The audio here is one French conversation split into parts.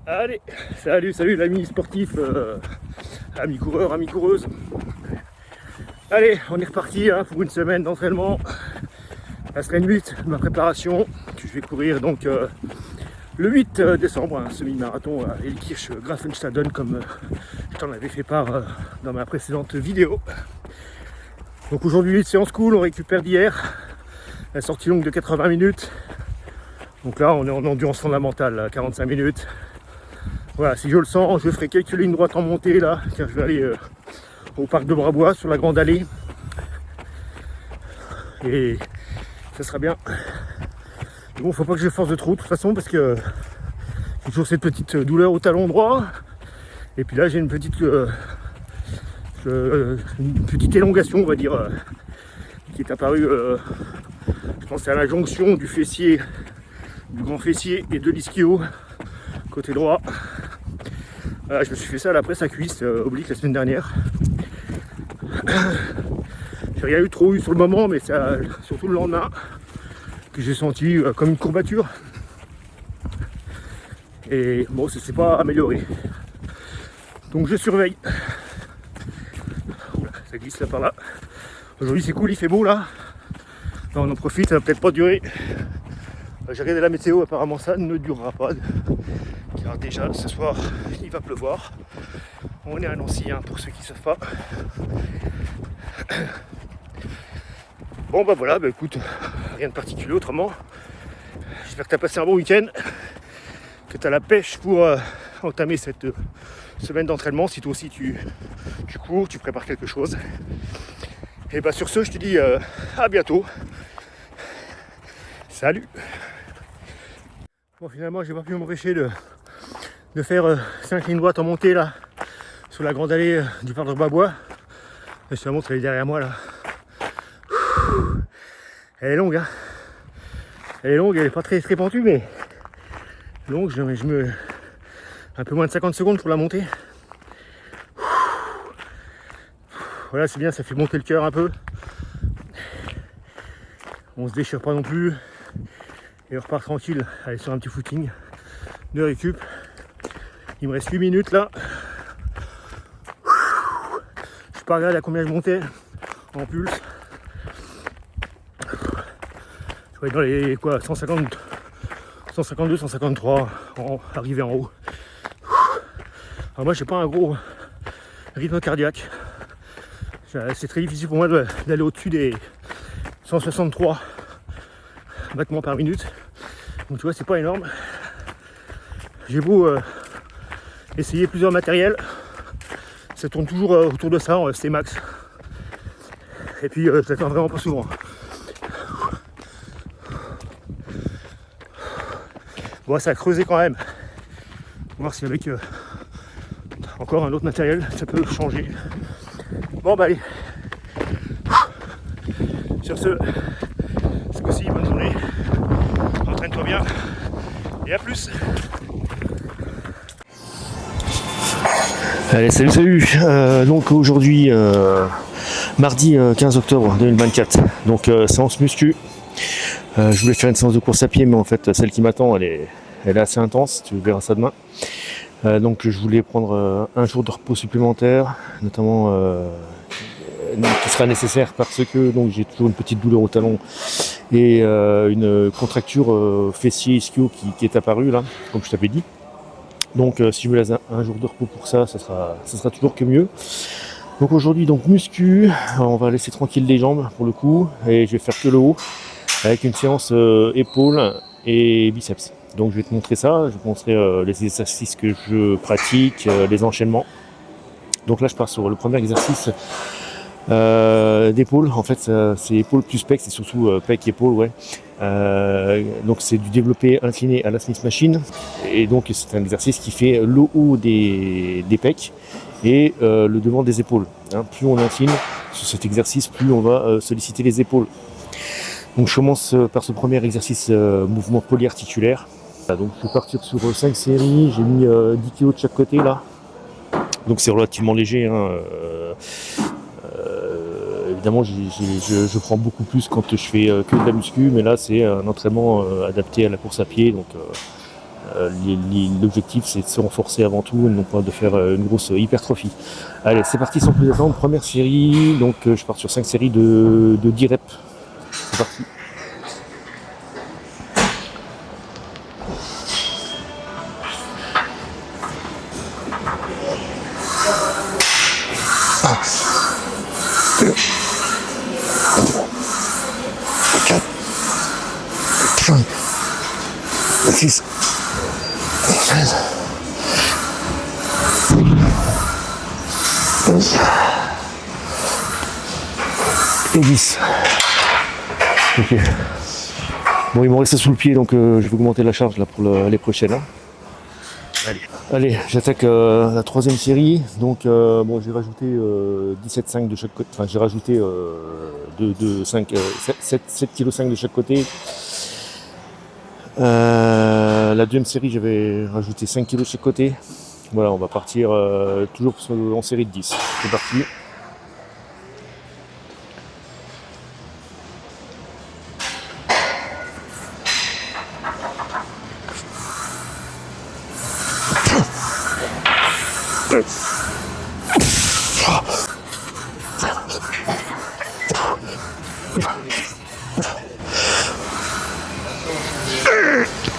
Allez, salut l'ami sportif, amis coureurs, amis coureuses. Allez, on est reparti pour une semaine d'entraînement. La semaine 8 de ma préparation. Je vais courir donc le 8 décembre, un semi-marathon à Elkirch Grafenstaden comme je t'en avais fait part dans ma précédente vidéo. Donc aujourd'hui, séance cool, on récupère d'hier. La sortie longue de 80 minutes. Donc là, on est en endurance fondamentale, 45 minutes. Voilà, si je le sens, je ferai quelques lignes droites en montée là, car je vais aller au parc de Brabois sur la grande allée. Et ça sera bien. Bon, faut pas que je force de trop de toute façon parce que j'ai toujours cette petite douleur au talon droit. Et puis là, j'ai une petite élongation, on va dire, qui est apparue. Je pense c'est à la jonction du fessier, du grand fessier et de l'ischio, côté droit. Voilà, je me suis fait ça à la presse à cuisse oblique la semaine dernière. J'ai rien trop eu sur le moment, mais c'est surtout le lendemain que j'ai senti comme une courbature. Et bon, ça s'est pas amélioré. Donc je surveille. Ça glisse là par là. Aujourd'hui c'est cool, il fait beau là. On en profite, ça va peut-être pas durer. J'ai regardé la météo, apparemment ça ne durera pas. Car déjà ce soir il va pleuvoir. On est à Nancy pour ceux qui ne savent pas. Bon bah voilà, bah écoute, rien de particulier autrement. J'espère que tu as passé un bon week-end, que tu as la pêche pour entamer cette semaine d'entraînement. Si toi aussi tu cours, tu prépares quelque chose. Et bah sur ce, je te dis à bientôt. Salut. Bon, finalement j'ai pas pu m'empêcher de faire 5 lignes droites en montée là sur la grande allée du parc de Brabois. Je te la montre, elle est derrière moi là. Elle est longue, hein. Elle est longue, elle est pas très pentue, mais longue. Je me un peu moins de 50 secondes pour la monter. Voilà, c'est bien, ça fait monter le cœur un peu. On se déchire pas non plus. Et on repart tranquille, aller sur un petit footing de récup. Il me reste 8 minutes là. Je sais pas regarder à combien je montais en pulse. Je vais être dans les 152, 153 arrivé en haut. Alors moi j'ai pas un gros rythme cardiaque. C'est très difficile pour moi d'aller au-dessus des 163 battements par minute. Donc tu vois, c'est pas énorme. J'ai beau essayer plusieurs matériels, ça tourne toujours autour de ça en FC max. Et puis je l'atteins vraiment pas souvent. Bon, ça a creusé quand même. On va voir si avec encore un autre matériel ça peut changer. Bon bah allez. Sur ce coup-ci, bonne journée. Entraîne-toi bien. Et à plus. Allez, salut. Donc aujourd'hui, mardi 15 octobre 2024. Donc séance muscu. Je voulais faire une séance de course à pied, mais en fait celle qui m'attend elle est assez intense, tu verras ça demain. Donc je voulais prendre un jour de repos supplémentaire, notamment qui sera nécessaire parce que donc j'ai toujours une petite douleur au talon et une contracture fessier ischio qui est apparue là, comme je t'avais dit. Donc si je me laisse un jour de repos pour ça sera toujours que mieux. Donc aujourd'hui donc muscu, on va laisser tranquille les jambes pour le coup et je vais faire que le haut avec une séance épaules et biceps. Donc je vais te montrer ça, je vais te montrer les exercices que je pratique, les enchaînements. Donc là je pars sur le premier exercice d'épaule. En fait c'est épaule plus pec, c'est surtout pec épaule, ouais. Donc c'est du développé incliné à la Smith Machine. Et donc c'est un exercice qui fait le haut des pecs et le devant des épaules. Plus on incline sur cet exercice, plus on va solliciter les épaules. Donc je commence par ce premier exercice mouvement polyarticulaire. Donc je vais partir sur 5 séries, j'ai mis 10 kg de chaque côté là. Donc c'est relativement léger. Évidemment je prends beaucoup plus quand je fais que de la muscu, mais là c'est un entraînement adapté à la course à pied. Donc l'objectif c'est de se renforcer avant tout, non pas de faire une grosse hypertrophie. Allez, c'est parti sans plus attendre, première série, donc je pars sur 5 séries de 10 reps. C'est parti. Six. Et 10. Ok. Bon, ils m'ont resté sous le pied, donc je vais augmenter la charge là pour les prochaines. Hein. Allez, j'attaque la troisième série. Donc bon, j'ai rajouté 17,5 de chaque côté. Enfin, j'ai rajouté 7,5 kg de chaque côté. La deuxième série, j'avais rajouté 5 kg de chaque côté. Voilà, on va partir toujours en série de 10. C'est parti.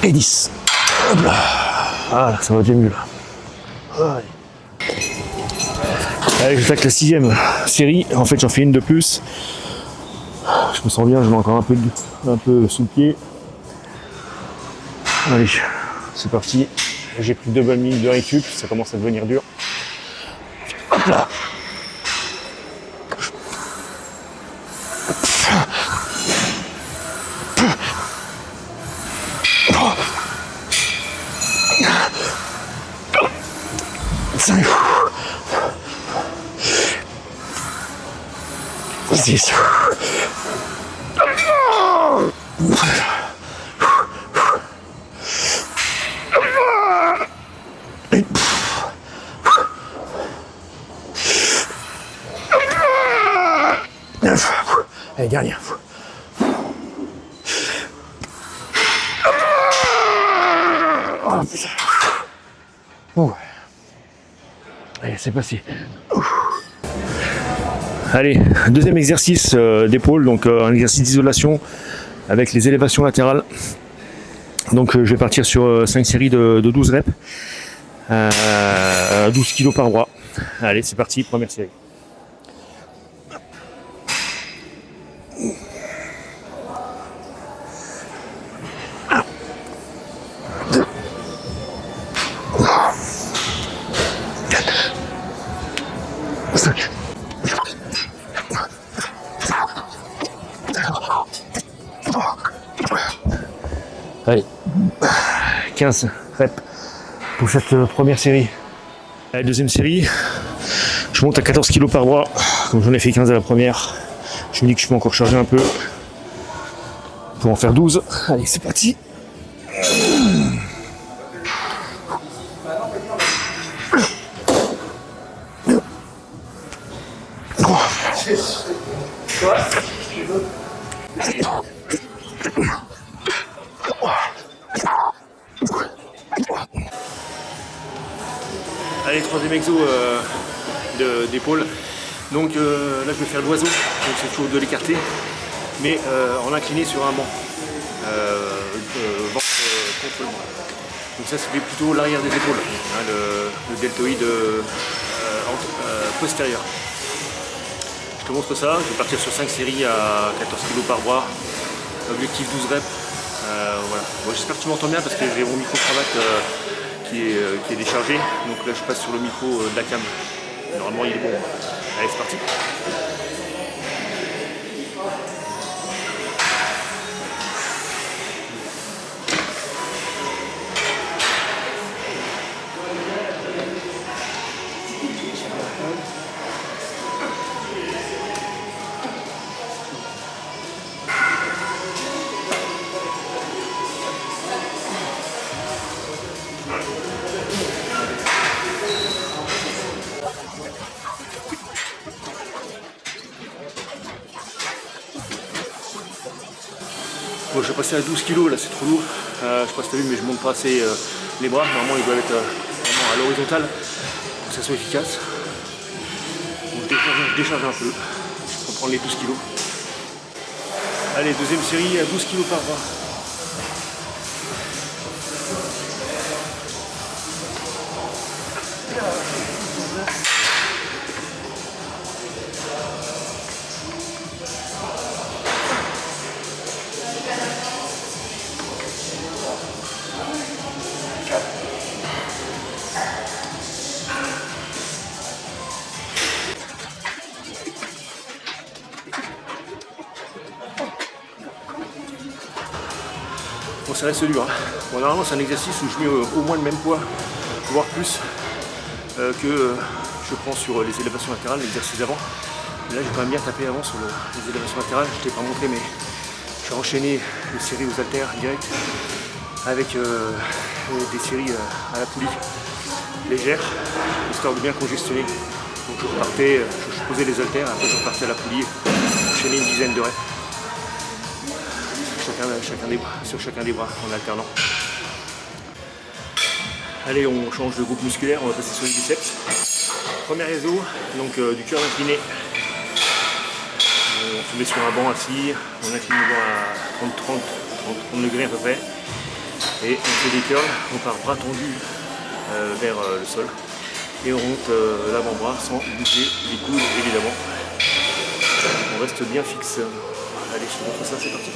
Et 10. Ah, ça va déjà mieux là. Allez, j'attaque la sixième série. En fait, j'en fais une de plus. Je me sens bien, je mets encore un peu sous le pied. Allez, c'est parti. J'ai pris 2 bonnes minutes de récup, ça commence à devenir dur. Hop là. Six. Allez, dernière. Oh putain. Oh. Allez, c'est passé. Allez, deuxième exercice d'épaule, donc un exercice d'isolation avec les élévations latérales. Donc je vais partir sur 5 séries de 12 reps, 12 kg par bras. Allez, c'est parti, première série. Allez, 15 reps pour cette première série. La deuxième série, je monte à 14 kg par bras, comme j'en ai fait 15 à la première. Je me dis que je peux encore charger un peu pour en faire 12. Allez, c'est parti. Allez, troisième exo d'épaule. Donc là je vais faire l'oiseau, donc c'est toujours de l'écarter, mais en incliné sur un banc, ventre contre le banc. Donc ça fait plutôt l'arrière des épaules, hein, le deltoïde postérieur. Je te montre ça, je vais partir sur 5 séries à 14 kg par bras, objectif 12 reps. Voilà. Bon, j'espère que tu m'entends bien parce que j'ai mon micro-cravate qui est déchargé, donc là je passe sur le micro de la cam. Normalement il est bon. Allez, c'est parti. Bon, je vais passer à 12 kg, là c'est trop lourd. Je sais pas si t'as vu, mais je monte pas assez Les bras, normalement, ils doivent être vraiment à l'horizontale pour que ça soit efficace. Donc, je décharge un peu. Je peux prendre les 12 kg. Allez, deuxième série à 12 kg par bras. Bon, ça reste dur. Hein. Bon, normalement, c'est un exercice où je mets au moins le même poids, voire plus, que je prends sur les élévations latérales, l'exercice d'avant. Là, j'ai quand même bien tapé avant sur les élévations latérales. Je ne t'ai pas montré, mais j'ai enchaîné les séries aux haltères direct avec des séries à la poulie légère, histoire de bien congestionner. Donc je repartais, je posais les haltères, après je repartais à la poulie, enchaîner une dizaine de reps. Sur chacun des bras en alternant. Allez, on change de groupe musculaire, on va passer sur les biceps. Premier réseau, donc du curl incliné. On se met sur un banc assis, on incline le banc à 30 degrés à peu près. Et on fait des curls, on part bras tendus vers le sol. Et on monte l'avant-bras sans bouger les coudes évidemment. On reste bien fixe. Allez, je vous montre ça, c'est parti.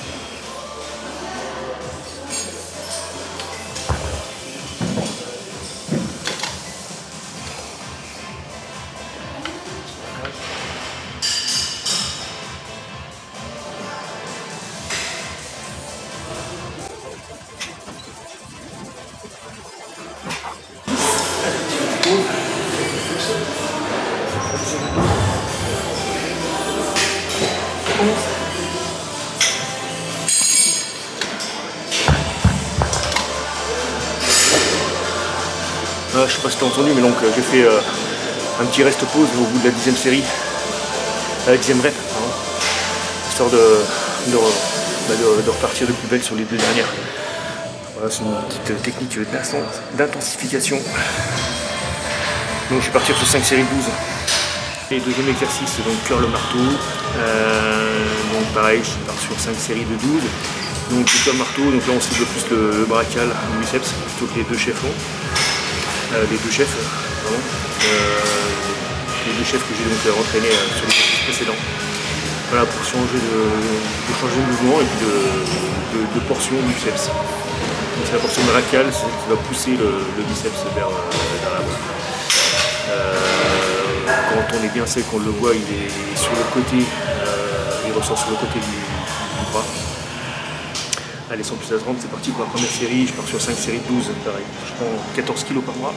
Je ne sais pas si tu as entendu, mais donc j'ai fait un petit reste pause au bout de la 10e série, la 10e rep, pardon, histoire de repartir de plus belle sur les deux dernières. Voilà, c'est une petite technique d'intensification. Donc je vais partir sur 5 séries de 12. Et deuxième exercice, donc curl au marteau. Donc pareil, je pars sur 5 séries de 12. Donc le curl marteau, donc là on cible plus le brachial, le biceps, plutôt que les deux chefs longs. Les deux chefs que j'ai donc entraînés sur les exercices précédents. Voilà, pour changer de mouvement et puis de portion du biceps. Donc c'est la portion brachiale, c'est celle qui va pousser le biceps vers l'avant. Quand on est bien sec, on le voit, il est sur le côté, il ressort sur le côté du bras. Allez, sans plus attendre, c'est parti pour la première série. Je pars sur 5 séries de 12, pareil. Je prends 14 kg par mois.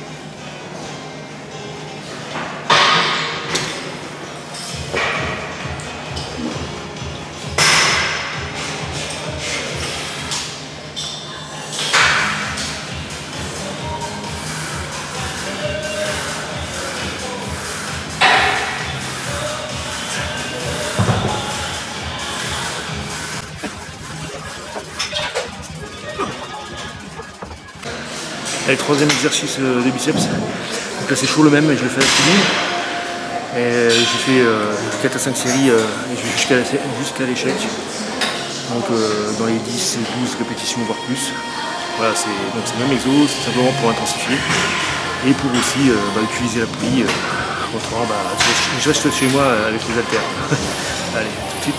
Allez, troisième exercice de biceps. Donc là c'est toujours le même, mais je le fais à la poulie. Et j'ai fait 4 à 5 séries et je vais jusqu'à l'échec. Donc dans les 10 et 12 répétitions voire plus. Voilà, c'est le même exo, c'est simplement pour intensifier. Et pour aussi utiliser la poulie. Autrement, je reste chez moi avec les haltères. Allez, tout de suite.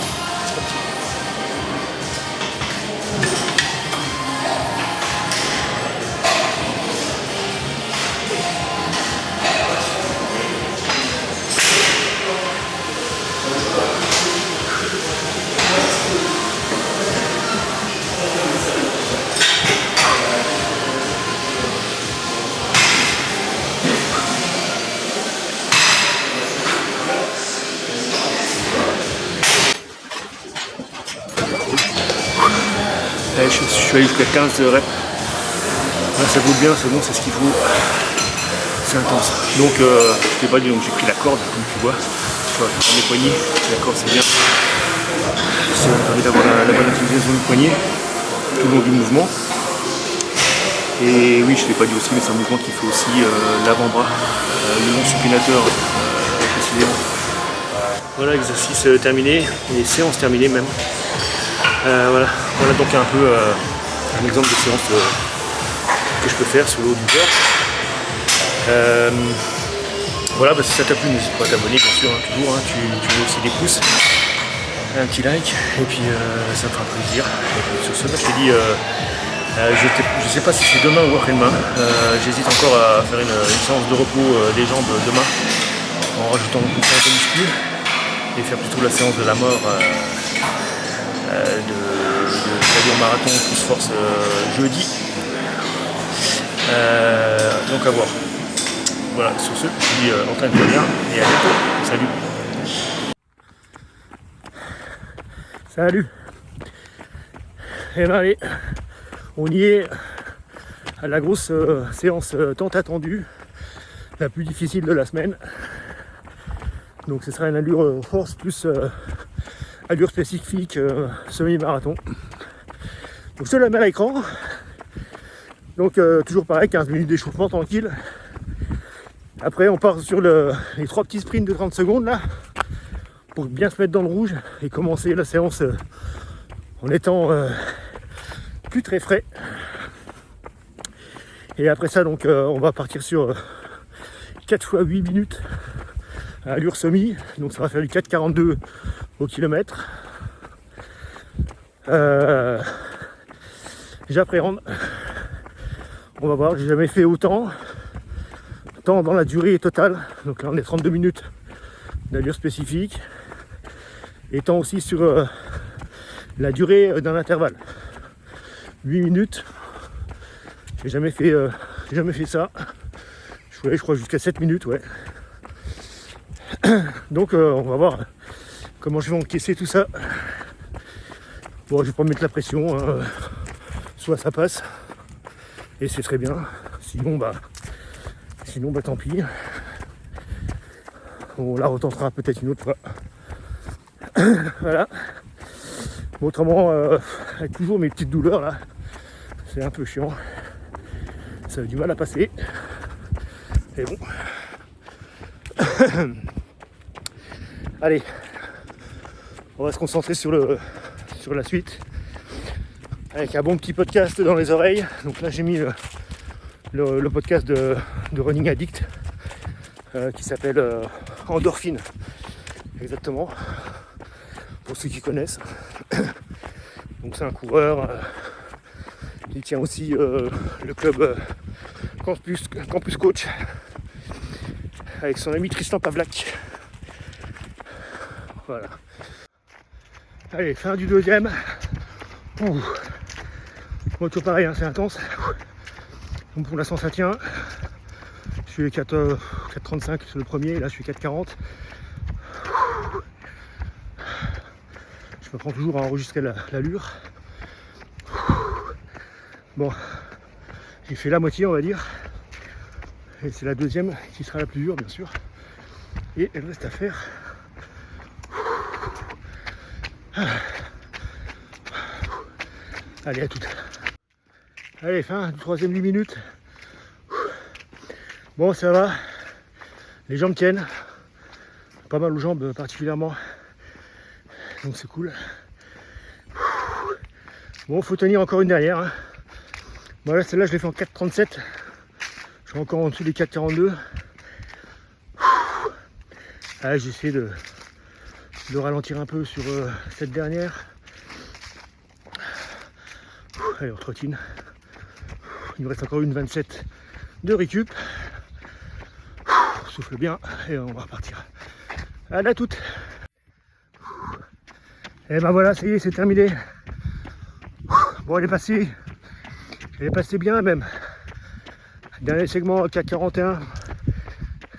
Je suis allé jusqu'à 15 reps. Là ça vaut bien, c'est bon, c'est ce qu'il faut. C'est intense. Donc je t'ai pas dit, donc j'ai pris la corde comme tu vois. Tu vois, mes poignets, la corde c'est bien. Ça permet d'avoir la bonne utilisation du poignet tout le long du mouvement. Et oui, je ne l'ai pas dit aussi, mais c'est un mouvement qui fait aussi l'avant-bras, le long supinateur précisément. Voilà, exercice terminé, et séance terminée même. Voilà donc un peu un exemple de séance que je peux faire sur le haut du corps. Voilà, si ça t'a plu, n'hésite pas à t'abonner, bien sûr, toujours. Tu mets aussi des pouces, un petit like, et puis ça me fera plaisir. Et puis, sur ce, je te dis, je sais pas si c'est demain ou après-demain. J'hésite encore à faire une séance de repos des jambes demain, en rajoutant une séance de muscu, et faire plutôt la séance de la mort de marathon plus force jeudi. Donc à voir. Voilà, sur ce, je dis entraîne-toi bien et à bientôt. Salut. Salut. Et ben allez, on y est à la grosse séance tant attendue, la plus difficile de la semaine. Donc ce sera une allure force plus allure spécifique semi-marathon. Donc je te la mets à l'écran. Donc toujours pareil, 15 minutes d'échauffement tranquille. Après on part sur les 3 petits sprints de 30 secondes là, pour bien se mettre dans le rouge et commencer la séance en étant plus très frais. Et après ça donc on va partir sur 4 x 8 minutes à allure semi, donc ça va faire du 4,42 au kilomètre. J'appréhende, on va voir, j'ai jamais fait autant dans la durée totale, donc là on est 32 minutes d'allure spécifique, et tant aussi sur la durée d'un intervalle, 8 minutes, j'ai jamais fait ça, je crois jusqu'à 7 minutes, ouais. Donc on va voir comment je vais encaisser tout ça. Bon, je vais pas mettre la pression, soit ça passe et c'est très bien, sinon bah tant pis, on la retentera peut-être une autre fois. Voilà. Bon, autrement avec toujours mes petites douleurs là, c'est un peu chiant, ça a du mal à passer, et bon. Allez, on va se concentrer sur la suite avec un bon petit podcast dans les oreilles. Donc là j'ai mis le podcast de Running Addict qui s'appelle Endorphine, exactement, pour ceux qui connaissent. Donc c'est un coureur qui tient aussi le club Campus Coach avec son ami Tristan Pavlak. Voilà. Allez, fin du deuxième. Bon, toujours pareil, hein, c'est intense. Donc pour l'instant ça tient. Je suis 4,35 sur le premier, là je suis 4,40. Je me prends toujours à enregistrer l'allure. Bon, j'ai fait la moitié on va dire. Et c'est la deuxième qui sera la plus dure bien sûr. Et elle reste à faire. Allez, à toutes. Allez, fin du troisième 8 minutes. Bon, ça va. Les jambes tiennent. Pas mal aux jambes particulièrement. Donc c'est cool. Bon, faut tenir encore une dernière. Hein. Voilà, celle-là, je l'ai fait en 4,37. Je suis encore en dessous des 4,42. Allez, j'essaie de ralentir un peu sur cette dernière. Allez, on trottine. Il nous reste encore une 27 de récup. Souffle bien et on va repartir. Allez, à toutes. Et ben voilà, ça y est, c'est terminé. Bon, elle est passée bien même. Dernier segment 4,41.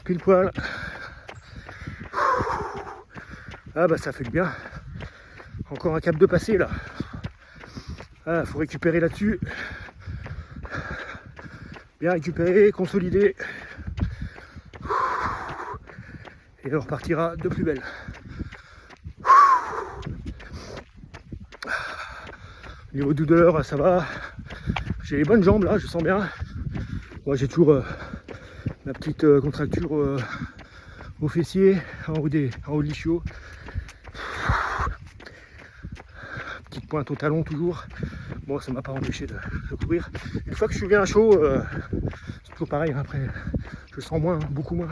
Pile poil. Ah bah ça fait du bien. Encore un cap de passé là. Ah, faut récupérer là-dessus. Bien récupérer, consolider. Et on repartira de plus belle. Niveau douleur, ça va. j'ai les bonnes jambes là, je sens bien. Moi j'ai toujours ma petite contracture au fessier, en haut de l'ischio. Petite pointe au talon toujours. Bon, ça m'a pas empêché de courir. Une fois que je suis bien chaud, c'est toujours pareil. Hein, après, je sens moins, beaucoup moins.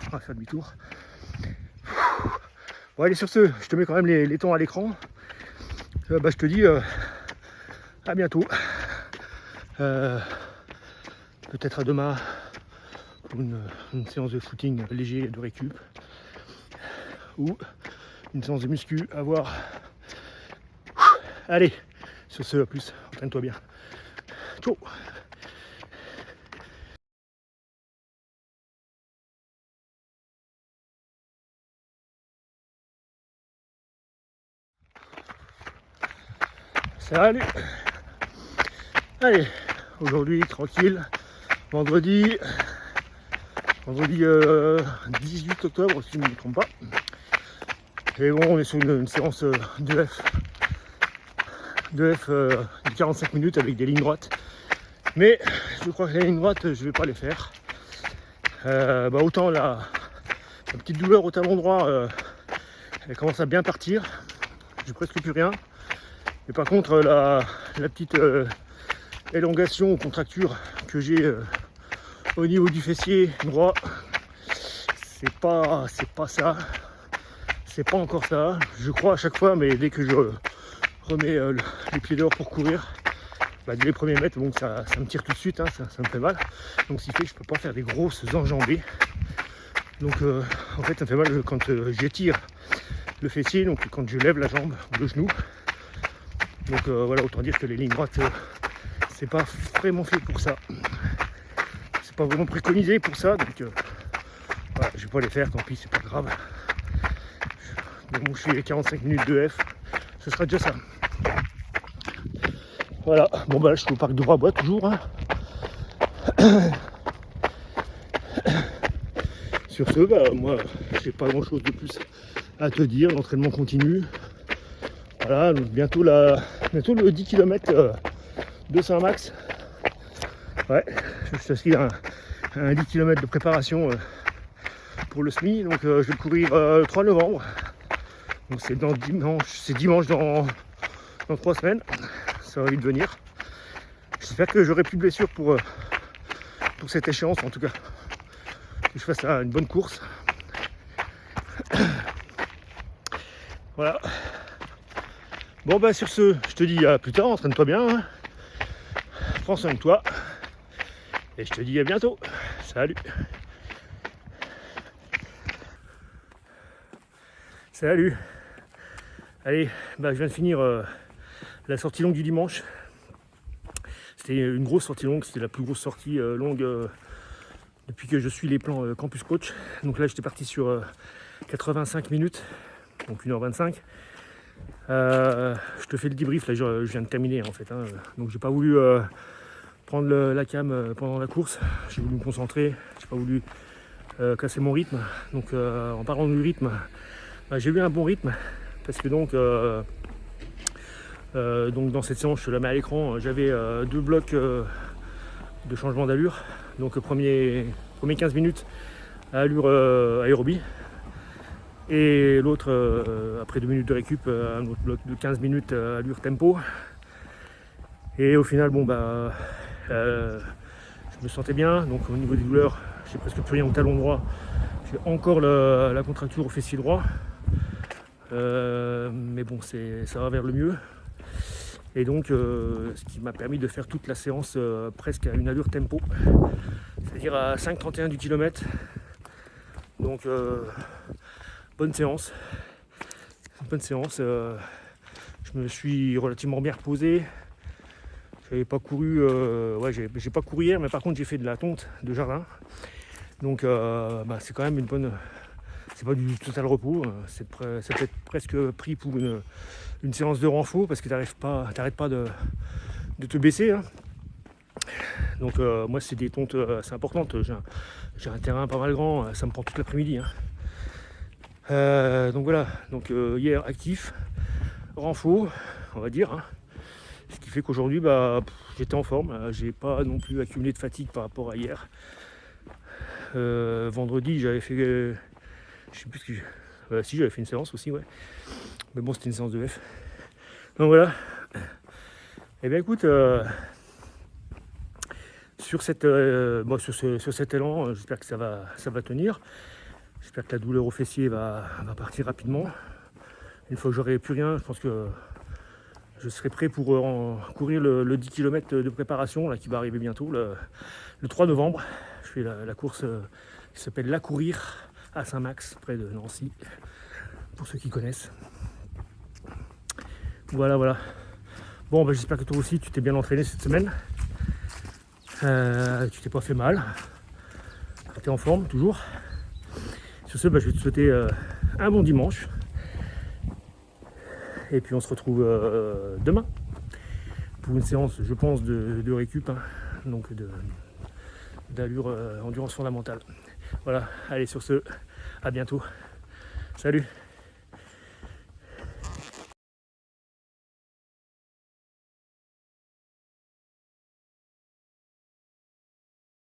On va faire demi-tour. Bon, allez, sur ce, je te mets quand même les temps à l'écran. Je te dis à bientôt. Peut-être à demain pour une séance de footing léger de récup. Ou une séance de muscu à voir. Allez, sur ce, à plus, entraîne-toi bien. Ciao. Salut. Allez, aujourd'hui tranquille, vendredi 18 octobre si je ne me trompe pas. Et bon, on est sur une séance de de 45 minutes avec des lignes droites. Mais je crois que les lignes droites, je vais pas les faire. Autant la petite douleur au talon droit, elle commence à bien partir. J'ai presque plus rien. Mais par contre, la petite élongation ou contracture que j'ai au niveau du fessier droit, c'est pas ça. C'est pas encore ça. Je crois à chaque fois, mais dès que je remets les pieds dehors pour courir, dès les premiers mètres, donc ça me tire tout de suite, hein, ça me fait mal. Donc ce qui fait que je peux pas faire des grosses enjambées. Donc en fait ça me fait mal quand j'étire le fessier, donc quand je lève la jambe ou le genou. Donc voilà, autant dire que les lignes droites, c'est pas vraiment fait pour ça. C'est pas vraiment préconisé pour ça, donc voilà, je vais pas les faire, tant pis, c'est pas grave. Mais bon, je suis à 45 minutes de F, ce sera déjà ça. Voilà, bon là je suis au parc de Roy-Bois toujours. Hein. Sur ce, moi j'ai pas grand chose de plus à te dire, l'entraînement continue. Voilà, donc bientôt le 10 km de Saint-Max. Ouais, je suis inscrit à un 10 km de préparation pour le SMI, donc je vais courir le 3 novembre. Donc c'est dimanche dans 3 semaines. Ça va vite venir. J'espère que j'aurai plus de blessures pour cette échéance, en tout cas. Que je fasse une bonne course. Voilà. Bon sur ce, je te dis à plus tard, entraîne-toi bien. Hein. Prends soin de toi. Et je te dis à bientôt. Salut. Salut. Allez, je viens de finir la sortie longue du dimanche. C'était une grosse sortie longue, c'était la plus grosse sortie longue depuis que je suis les plans Campus Coach. Donc là j'étais parti sur 85 minutes, donc 1h25. Je te fais le débrief, là je viens de terminer en fait. Hein. Donc j'ai pas voulu prendre la cam pendant la course, j'ai voulu me concentrer, j'ai pas voulu casser mon rythme. Donc en parlant du rythme, j'ai eu un bon rythme parce que donc dans cette séance, je te la mets à l'écran, j'avais 2 blocs de changement d'allure. Donc premier 15 minutes à allure aérobie. Et l'autre, après 2 minutes de récup, un autre bloc de 15 minutes à allure tempo. Et au final, je me sentais bien. Donc au niveau des douleurs, j'ai presque plus rien au talon droit. J'ai encore la contracture au fessier droit. Mais bon, ça va vers le mieux. Et donc, ce qui m'a permis de faire toute la séance presque à une allure tempo, c'est-à-dire à 5,31 du kilomètre. Donc, bonne séance. Je me suis relativement bien reposé. J'avais pas couru, j'ai pas couru hier, mais par contre j'ai fait de la tonte de jardin. Donc, c'est quand même une bonne. C'est pas du total repos, ça peut être presque pris pour une séance de renfort parce que t'arrêtes pas de te baisser. Hein. Donc moi c'est des tontes assez importantes, j'ai un terrain pas mal grand, ça me prend toute l'après-midi. Hein. Donc voilà, hier actif, renfort, on va dire. Hein. Ce qui fait qu'aujourd'hui, j'étais en forme. J'ai pas non plus accumulé de fatigue par rapport à hier. Vendredi, j'avais fait... je sais plus ce que j'ai... si, j'avais fait une séance aussi, ouais. Mais bon, c'était une séance de F. Donc voilà. Eh bien écoute, sur cet élan, j'espère que ça va tenir. J'espère que la douleur au fessier va partir rapidement. Une fois que j'aurai plus rien, je pense que je serai prêt pour courir le 10 km de préparation là, qui va arriver bientôt, le 3 novembre. Je fais la course qui s'appelle La Courir à Saint-Max, près de Nancy, pour ceux qui connaissent. Voilà. Bon, j'espère que toi aussi tu t'es bien entraîné cette semaine. Tu t'es pas fait mal. Tu es en forme toujours. Sur ce, je vais te souhaiter un bon dimanche. Et puis on se retrouve demain pour une séance, je pense, de récup, donc d'allure endurance fondamentale. Voilà, allez sur ce, à bientôt. Salut.